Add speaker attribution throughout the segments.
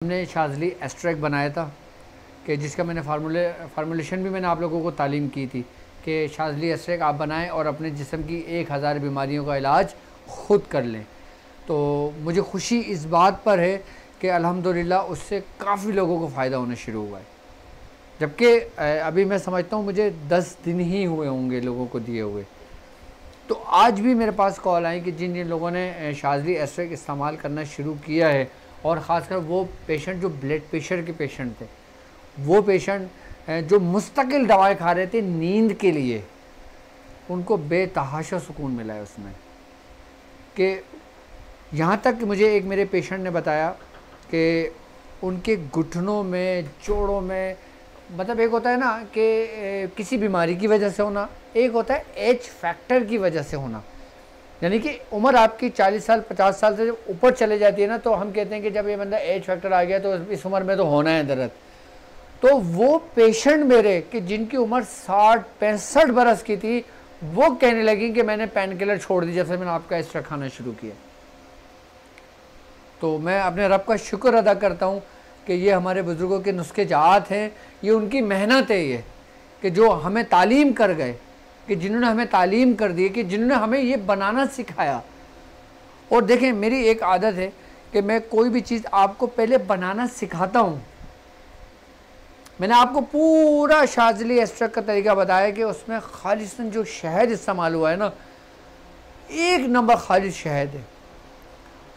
Speaker 1: हमने शाज़ली एस्ट्रैक्ट बनाया था कि जिसका मैंने फार्मूलेशन भी मैंने आप लोगों को तालीम की थी कि शाज़ली एस्ट्रैक्ट आप बनाएं और अपने जिस्म की 1000 बीमारियों का इलाज ख़ुद कर लें। तो मुझे खुशी इस बात पर है कि अल्हम्दुलिल्लाह उससे काफ़ी लोगों को फ़ायदा होना शुरू हुआ है, जबकि अभी मैं समझता हूँ मुझे 10 दिन ही हुए होंगे लोगों को दिए हुए। तो आज भी मेरे पास कॉल आई कि जिन जिन लोगों ने शाज़ली एस्ट्रैक्ट इस्तेमाल करना शुरू किया है, और ख़ासकर वो पेशेंट जो ब्लड प्रेशर के पेशेंट थे, वो पेशेंट जो मुस्तकिल दवाएं खा रहे थे नींद के लिए, उनको बेतहाशा सुकून मिला है उसमें। कि यहाँ तक कि मुझे एक मेरे पेशेंट ने बताया कि उनके घुटनों में, जोड़ों में, मतलब एक होता है ना कि किसी बीमारी की वजह से होना, एक होता है एज फैक्टर की वजह से होना। यानी कि उम्र आपकी 40 साल 50 साल से जब ऊपर चले जाती है ना, तो हम कहते हैं कि जब ये बंदा एज फैक्टर आ गया तो इस उम्र में तो होना है दर्द। तो वो पेशेंट मेरे कि जिनकी उम्र 60-65 बरस की थी, वो कहने लगी कि मैंने पेन किलर छोड़ दी जैसे मैंने आपका एस्ट्रा खाना शुरू किया। तो मैं अपने रब का शुक्र अदा करता हूँ कि ये हमारे बुज़ुर्गों के नुस्खे जात हैं, ये उनकी मेहनत है, ये कि जो हमें तालीम कर गए, कि जिन्होंने हमें तालीम कर दी, कि जिन्होंने हमें ये बनाना सिखाया। और देखें, मेरी एक आदत है कि मैं कोई भी चीज़ आपको पहले बनाना सिखाता हूँ। मैंने आपको पूरा शाज़ली एस्ट्रैक्ट का तरीका बताया कि उसमें खालिसन जो शहद इस्तेमाल हुआ है ना, 1 नंबर खालिस शहद है।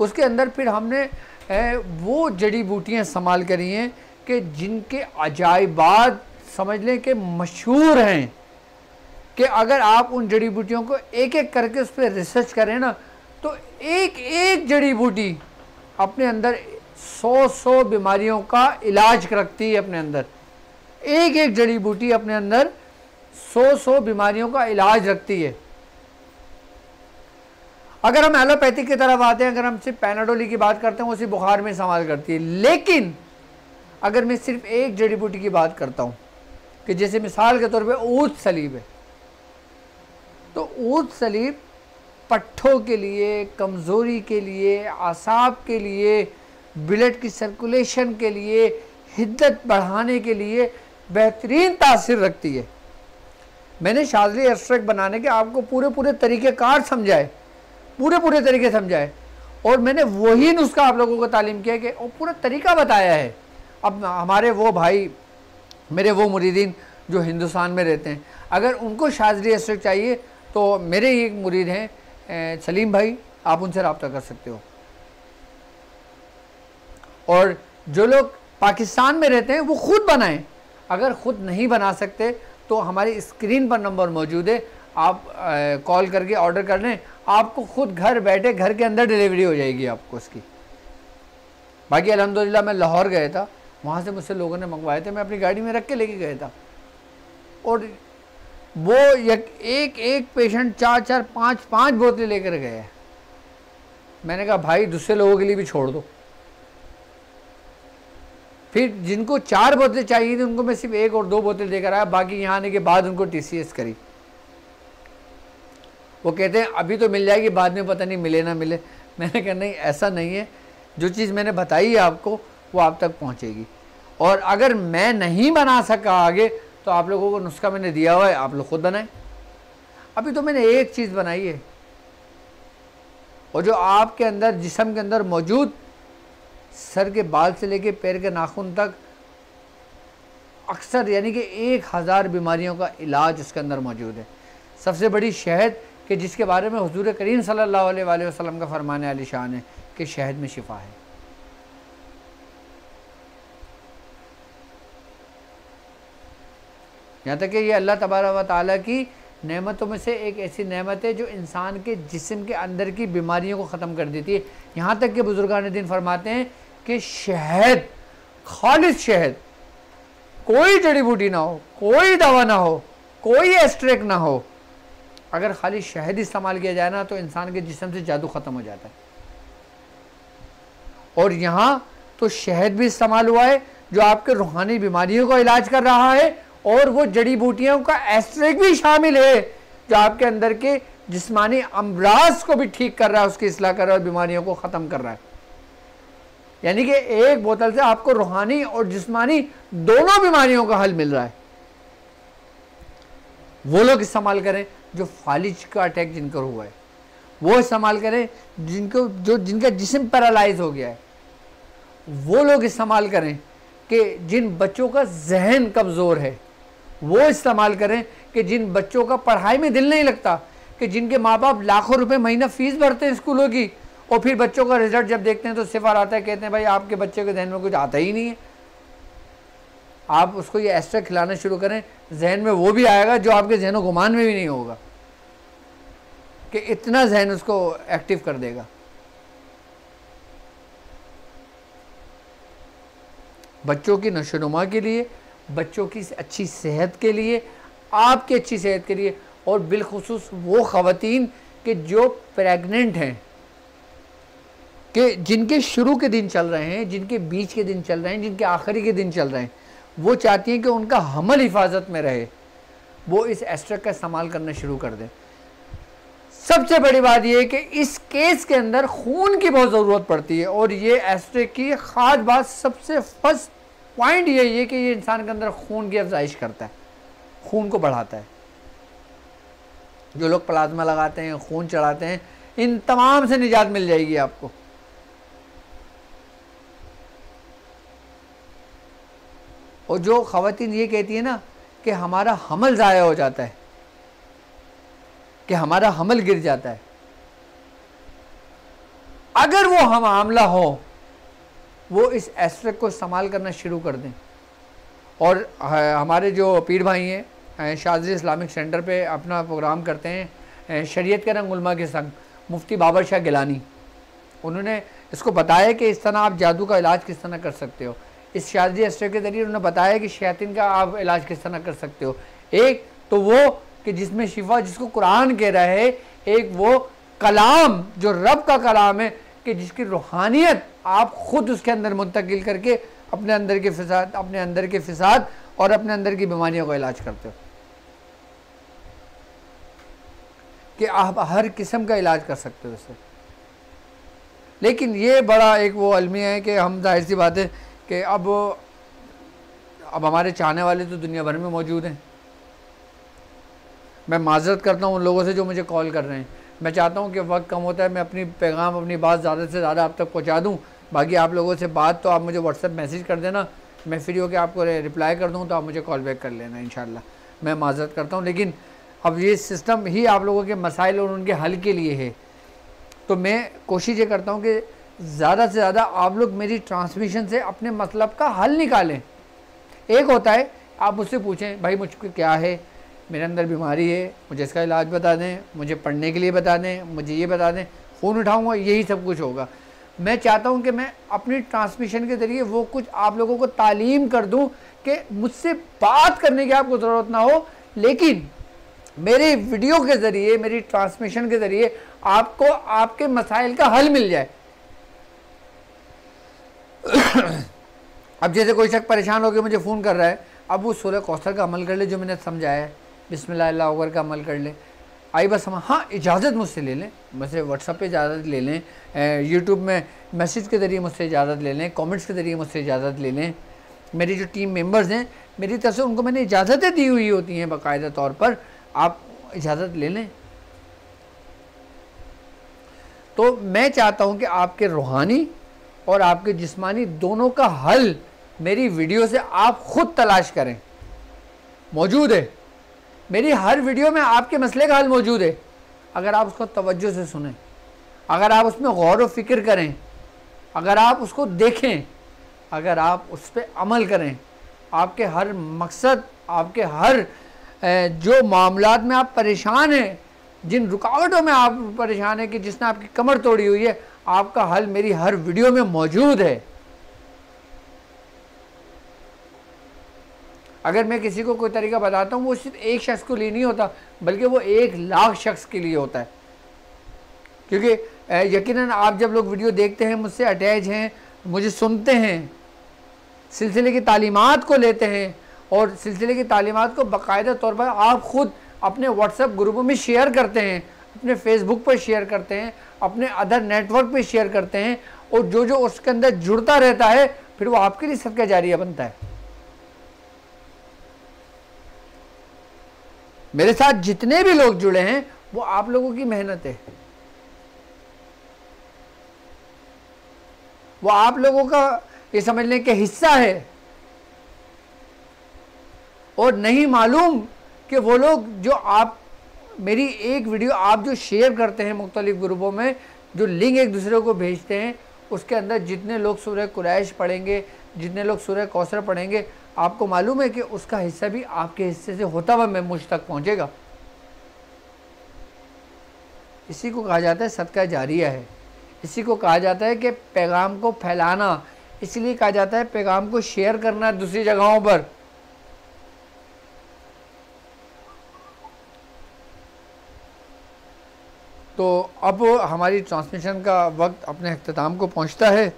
Speaker 1: उसके अंदर फिर हमने वो जड़ी बूटियाँ इस्तेमाल करी हैं कि जिनके अजाइबात समझ लें कि मशहूर हैं, कि अगर आप उन जड़ी बूटियों को एक एक करके उस पर रिसर्च करें ना, तो एक एक जड़ी बूटी अपने अंदर 100 बीमारियों का इलाज रखती है। अपने अंदर एक एक जड़ी बूटी अपने अंदर 100 बीमारियों का इलाज रखती है। अगर हम एलोपैथिक की तरफ आते हैं, अगर हम सिर्फ पैनाडोली की बात करते हैं, वो सिर्फ बुखार में इस्तेमाल करती है। लेकिन अगर मैं सिर्फ एक जड़ी बूटी की बात करता हूँ, कि जैसे मिसाल के तौर पे ऊद सलीब है, तो ऊद सलीब पट्ठों के लिए, कमज़ोरी के लिए, आसाब के लिए, ब्लड की सर्कुलेशन के लिए, हिद्दत बढ़ाने के लिए बेहतरीन तासीर रखती है। मैंने शाज़ली एस्ट्रैक्ट बनाने के आपको पूरे तरीक़ेकार समझाए, पूरे तरीके समझाए, और मैंने वही नुस्खा आप लोगों को तालीम किया कि और पूरा तरीका बताया है। अब हमारे वो भाई, मेरे वो मुरीदीन जो हिंदुस्तान में रहते हैं, अगर उनको शाज़ली एस्ट्रैक्ट चाहिए तो मेरे ही एक मुरीद हैं सलीम भाई, आप उनसे रब्ता कर सकते हो। और जो लोग पाकिस्तान में रहते हैं वो खुद बनाएं। अगर ख़ुद नहीं बना सकते तो हमारी स्क्रीन पर नंबर मौजूद है, आप कॉल करके ऑर्डर कर लें, आपको खुद घर बैठे घर के अंदर डिलीवरी हो जाएगी आपको उसकी। बाकी अल्हम्दुलिल्लाह मैं लाहौर गया था, वहाँ से मुझसे लोगों ने मंगवाए थे, मैं अपनी गाड़ी में रख के लेके गया था। और वो एक पेशेंट 4-4 5-5 बोतलें लेकर गए। मैंने कहा भाई दूसरे लोगों के लिए भी छोड़ दो। फिर जिनको 4 बोतलें चाहिए थी उनको मैं सिर्फ 1 और 2 बोतल देकर आया, बाकी यहाँ आने के बाद उनको TCS करी। वो कहते हैं अभी तो मिल जाएगी, बाद में पता नहीं मिले ना मिले। मैंने कहा नहीं, ऐसा नहीं है, जो चीज़ मैंने बताई है आपको वो आप तक पहुँचेगी। और अगर मैं नहीं बना सका आगे, तो आप लोगों को नुस्खा मैंने दिया हुआ है, आप लोग खुद बनाएं। अभी तो मैंने एक चीज़ बनाई है, और जो आपके अंदर जिस्म के अंदर मौजूद सर के बाल से लेके पैर के नाखून तक अक्सर यानी कि 1000 बीमारियों का इलाज उसके अंदर मौजूद है। सबसे बड़ी शहद, कि जिसके बारे में हुजूर करीम सल्लल्लाहु अलैहि वसल्लम का फरमान आली शान है कि शहद में शिफा है। यहाँ तक कि ये अल्लाह तबारक व तआला की नेमतों में से एक ऐसी नेमत है जो इंसान के जिस्म के अंदर की बीमारियों को ख़त्म कर देती है। यहाँ तक कि बुजुर्गान दीन फरमाते हैं कि शहद, खालिस शहद, कोई जड़ी बूटी ना हो, कोई दवा ना हो, कोई एस्ट्रैक्ट ना हो, अगर खाली शहद इस्तेमाल किया जाए ना, तो इंसान के जिस्म से जादू ख़त्म हो जाता है। और यहाँ तो शहद भी इस्तेमाल हुआ है जो आपके रूहानी बीमारियों का इलाज कर रहा है, और वो जड़ी बूटियों का एस्ट्रैक्ट भी शामिल है जो आपके अंदर के जिस्मानी अमराज को भी ठीक कर रहा है, उसकी इस्लाह कर रहा है और बीमारियों को ख़त्म कर रहा है। यानी कि एक बोतल से आपको रूहानी और जिस्मानी दोनों बीमारियों का हल मिल रहा है। वो लोग इस्तेमाल करें जो फालिज का अटैक जिनको हुआ है, वो इस्तेमाल करें जिनका जिस्म पैरालाइज हो गया है, वो लोग इस्तेमाल करें कि जिन बच्चों का जहन कमज़ोर है, वो इस्तेमाल करें कि जिन बच्चों का पढ़ाई में दिल नहीं लगता, कि जिनके माँ बाप लाखों रुपए महीना फीस भरते हैं स्कूलों की, और फिर बच्चों का रिजल्ट जब देखते हैं तो सिफर आता है, कहते हैं भाई आपके बच्चे के जहन में कुछ आता ही नहीं है। आप उसको ये एक्स्ट्रा खिलाना शुरू करें, जहन में वो भी आएगा जो आपके जहन गुमान में भी नहीं होगा, कि इतना जहन उसको एक्टिव कर देगा। बच्चों की नशोनुमा के लिए, बच्चों की अच्छी सेहत के लिए, आपकी अच्छी सेहत के लिए, और बिलखुसूस वो ख़वातीन कि जो प्रेग्नेंट हैं, कि जिनके शुरू के दिन चल रहे हैं, जिनके बीच के दिन चल रहे हैं, जिनके आखिरी के दिन चल रहे हैं, वो चाहती हैं कि उनका हमल हिफाजत में रहे, वो इस एस्ट्रेक का इस्तेमाल करना शुरू कर दें। सबसे बड़ी बात यह है कि इस केस के अंदर खून की बहुत ज़रूरत पड़ती है, और ये एस्ट्रेक की ख़ास बात, सबसे फर्स्ट पॉइंट यही है कि ये इंसान के अंदर खून की अफजाइश करता है, खून को बढ़ाता है। जो लोग प्लाज्मा लगाते हैं, खून चढ़ाते हैं, इन तमाम से निजात मिल जाएगी आपको। और जो ख़वातीन ये कहती है ना कि हमारा हमल ज़ाया हो जाता है, कि हमारा हमल गिर जाता है, अगर वो हम मामला हो, वो इस एस्ट्रेक को इस्तेमाल करना शुरू कर दें। और हमारे जो पीर भाई हैं शाज़ली इस्लामिक सेंटर पे अपना प्रोग्राम करते हैं, शरीयत के रंग उलमा के संग, मुफ्ती बाबर शाह गिलानी, उन्होंने इसको बताया कि इस तरह आप जादू का इलाज किस तरह कर सकते हो। इस शाज़ली एस्ट्रेक के ज़रिए उन्होंने बताया कि शैतान का आप इलाज किस तरह कर सकते हो। एक तो वो कि जिसमें शिफा, जिसको कुरान कह रहा है, एक वो कलाम जो रब का कलाम है, कि जिसकी रूहानियत आप खुद उसके अंदर मुंतकिल करके अपने अंदर के फिसाद और अपने अंदर की बीमारियों का इलाज करते हो, कि आप हर किस्म का इलाज कर सकते हो इससे। लेकिन ये बड़ा एक वो अलमिया है कि हम, जाहिर सी बात है कि अब हमारे चाहने वाले तो दुनिया भर में मौजूद हैं। मैं माजरत करता हूँ उन लोगों से जो मुझे कॉल कर रहे हैं। मैं चाहता हूँ कि वक्त कम होता है, मैं अपनी पैगाम, अपनी बात ज़्यादा से ज़्यादा आप तक पहुँचा दूँ। बाकी आप लोगों से बात तो आप मुझे व्हाट्सएप मैसेज कर देना, मैं फ्री होकर आपको रिप्लाई कर दूँ, तो आप मुझे कॉल बैक कर लेना इंशाल्लाह। मैं माजरत करता हूँ, लेकिन अब ये सिस्टम ही आप लोगों के मसाइल और उनके हल के लिए है, तो मैं कोशिश ये करता हूँ कि ज़्यादा से ज़्यादा आप लोग मेरी ट्रांसमिशन से अपने मतलब का हल निकालें। एक होता है आप मुझसे पूछें, भाई मुझको क्या है, मेरे अंदर बीमारी है, मुझे इसका इलाज बता दें, मुझे पढ़ने के लिए बता दें, मुझे ये बता दें, फ़ोन उठाऊँगा, यही सब कुछ होगा। मैं चाहता हूँ कि मैं अपनी ट्रांसमिशन के ज़रिए वो कुछ आप लोगों को तालीम कर दूँ कि मुझसे बात करने की आपको ज़रूरत ना हो, लेकिन मेरे वीडियो के ज़रिए, मेरी ट्रांसमिशन के ज़रिए आपको आपके मसाइल का हल मिल जाए। अब जैसे कोई शख्स परेशान होकर मुझे फ़ोन कर रहा है, अब वो सूरह कौसर का अमल कर ले जो मैंने समझाया है, बिस्मिल्लाह अल्लाह अकबर का अमल कर ले। आई बस हम, हाँ इजाज़त मुझसे ले लें, मुझसे व्हाट्सएप पे इजाज़त ले लें, यूट्यूब में मैसेज के ज़रिए मुझसे इजाज़त ले लें, कमेंट्स के ज़रिए मुझसे इजाज़त ले लें। मेरी जो टीम मेंबर्स हैं, मेरी तरफ से उनको मैंने इजाज़तें दी हुई होती हैं बाकायदा तौर पर, आप इजाज़त ले लें। तो मैं चाहता हूँ कि आपके रूहानी और आपके जिस्मानी दोनों का हल मेरी वीडियो से आप ख़ुद तलाश करें। मौजूद है मेरी हर वीडियो में, आपके मसले का हल मौजूद है। अगर आप उसको तवज्जो से सुनें, अगर आप उसमें गौर व फिक्र करें, अगर आप उसको देखें, अगर आप उस पर अमल करें, आपके हर मकसद, आपके हर जो मामलात में आप परेशान हैं, जिन रुकावटों में आप परेशान हैं कि जिसने आपकी कमर तोड़ी हुई है, आपका हल मेरी हर वीडियो में मौजूद है। अगर मैं किसी को कोई तरीका बताता हूँ, वो सिर्फ एक शख्स को लिए नहीं होता, बल्कि वो 1,00,000 शख्स के लिए होता है। क्योंकि यकीनन आप जब लोग वीडियो देखते हैं, मुझसे अटैच हैं, मुझे सुनते हैं, सिलसिले की तालीमात को लेते हैं, और सिलसिले की तालीमात को बाकायदा तौर पर आप ख़ुद अपने व्हाट्सएप ग्रुपों में शेयर करते हैं, अपने फेसबुक पर शेयर करते हैं, अपने अदर नेटवर्क पे शेयर करते हैं, और जो जो उसके अंदर जुड़ता रहता है फिर वो आपके लिए सदका जारिया बनता है। मेरे साथ जितने भी लोग जुड़े हैं वो आप लोगों की मेहनत है, वो आप लोगों का ये समझ लें कि हिस्सा है। और नहीं मालूम कि वो लोग जो आप मेरी एक वीडियो आप जो शेयर करते हैं मुख्तलिफ ग्रुपों में, जो लिंक एक दूसरे को भेजते हैं, उसके अंदर जितने लोग सूरह कुरैश पढ़ेंगे, जितने लोग सूरह कौसर पढ़ेंगे, आपको मालूम है कि उसका हिस्सा भी आपके हिस्से से होता हुआ मैं मुझ तक पहुंचेगा। इसी को कहा जाता है सदका जारिया है। इसी को कहा जाता है कि पैगाम को फैलाना, इसलिए कहा जाता है पैगाम को शेयर करना दूसरी जगहों पर। तो अब हमारी ट्रांसमिशन का वक्त अपने अख्ताम को पहुंचता है।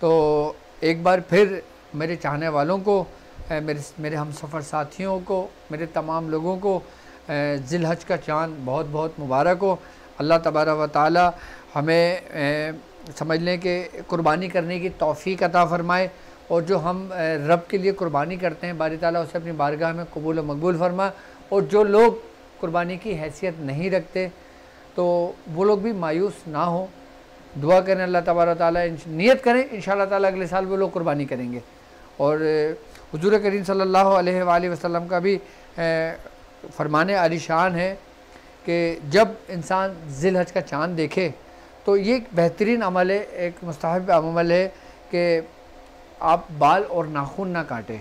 Speaker 1: तो एक बार फिर मेरे चाहने वालों को, मेरे हम सफ़र साथियों को, मेरे तमाम लोगों को ज़िलहज का चाँद बहुत बहुत मुबारक हो। अल्लाह तबारक व तआला हमें समझ लें कि कुर्बानी करने की तौफ़ीक अता फ़रमाए, और जो हम रब के लिए कुर्बानी करते हैं बारी ताला उसे अपनी बारगाह में कबूल व मकबूल फरमाए। और जो लोग कुर्बानी की हैसियत नहीं रखते तो वो लोग भी मायूस ना हो, दुआ करें अल्लाह तबारक व तआला, नियत करें इंशाअल्लाह ताला अगले साल वो लोग कुर्बानी करेंगे। और हुज़ूर करीम सल्लल्लाहु अलैहि वसल्लम का भी फरमाने आलिशान है कि जब इंसान ज़िलहज का चाँद देखे तो ये एक बेहतरीन अमल है, एक मुस्तहब अमल है कि आप बाल और नाखून ना काटें।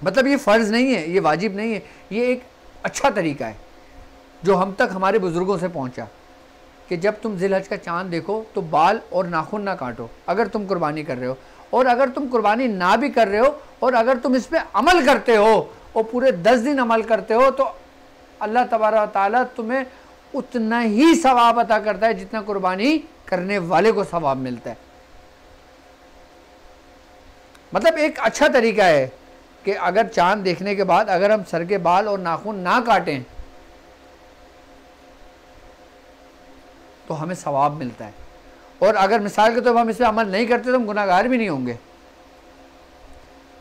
Speaker 1: मतलब ये फ़र्ज़ नहीं है, ये वाजिब नहीं है, ये एक अच्छा तरीका है जो हम तक हमारे बुज़ुर्गों से पहुंचा कि जब तुम ज़िलहज का चाँद देखो तो बाल और नाखून ना काटो अगर तुम कुर्बानी कर रहे हो। और अगर तुम कुर्बानी ना भी कर रहे हो और अगर तुम इस पर अमल करते हो और पूरे 10 दिन अमल करते हो तो अल्लाह तबारक व तआला तुम्हें उतना ही सवाब अता करता है जितना कुर्बानी करने वाले को सवाब मिलता है। मतलब एक अच्छा तरीका है कि अगर चाँद देखने के बाद अगर हम सर के बाल और नाखून ना काटें तो हमें सवाब मिलता है। और अगर मिसाल के तौर पर हम इस पर अमल नहीं करते तो हम गुनाहगार भी नहीं होंगे।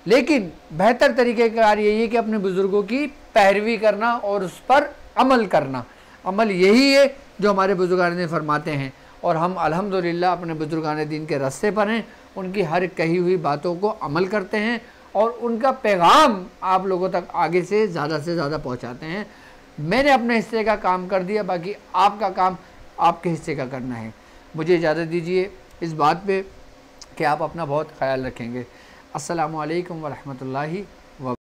Speaker 1: लेकिन बेहतर तरीक़ेकार यही है कि अपने बुज़ुर्गों की पैरवी करना और उस पर अमल करना। अमल यही है जो हमारे बुज़ुर्गान ने फरमाते हैं, और हम अल्हम्दुलिल्लाह अपने बुज़ुर्गान दीन के रास्ते पर हैं, उनकी हर कही हुई बातों को अमल करते हैं और उनका पैगाम आप लोगों तक आगे से ज़्यादा पहुँचाते हैं। मैंने अपने हिस्से का काम कर दिया, बाकी आपका काम आपके हिस्से का करना है। मुझे इजाज़त दीजिए इस बात पे कि आप अपना बहुत ख्याल रखेंगे। अस्सलामु अलैकुम व रहमतुल्लाहि